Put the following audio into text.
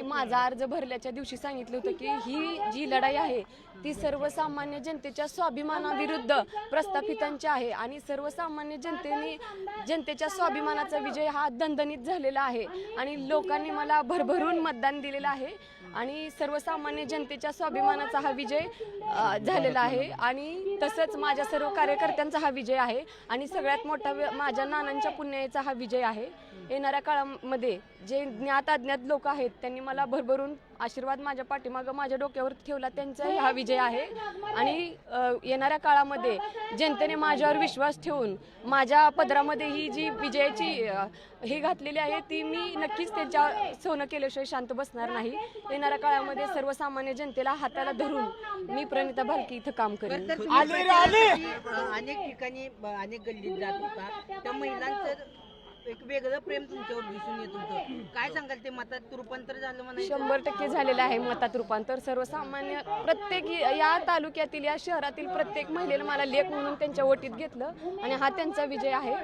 माझा अर्ज भरल्याच्या दिवशी सांगितलं होतं की ही जी लढाई आहे ती सर्वसामान्य जनतेच्या स्वाभिमानाविरुद्ध प्रस्थापितांची आहे आणि सर्वसामान्य जनतेच्या स्वाभिमानाचा विजय हा दणदणीत झालेला आहे आणि लोकांनी मला भरभरून मतदान दिलेलं आहे आणि सर्वसामान्य जनतेच्या स्वाभिमानाचा हा विजय झालेला आहे आणि तसंच माझ्या सर्व कार्यकर्त्यांचा हा विजय आहे आणि सगळ्यात मोठा माझ्या नानांच्या पुण्याचा हा विजय आहे। येणाऱ्या काळामध्ये जे ज्ञात अज्ञात लोक आहेत त्यांनी मला भरभरून आशीर्वाद माझ्या पाठीमागं माझ्या डोक्यावर ठेवला, त्यांचा हा विजय आहे आणि येणाऱ्या काळामध्ये जनतेने माझ्यावर विश्वास ठेवून माझ्या पदरामध्ये ही जी विजयाची हे घातलेली आहे ती मी नक्कीच त्यांच्या सोनं केल्याशिवाय शांत बसणार नाही। येणाऱ्या काळामध्ये सर्वसामान्य जनतेला हाताला धरून मी प्रणिता भालके इथं काम करेन। अनेक ठिकाणी अनेक गल्लीत जात होता त्या महिलांचं एक वेगळं प्रेम तुमच्यावर दिसून येत होतं, काय सांगाल ते मतात रूपांतर झालं म्हणा? 100% झालेलं आहे मतात रूपांतर। सर्वसामान्य प्रत्येक या तालुक्यातील या शहरातील प्रत्येक महिलेला मला लेख म्हणून त्यांच्या वटीत घेतलं आणि हा त्यांचा विजय आहे।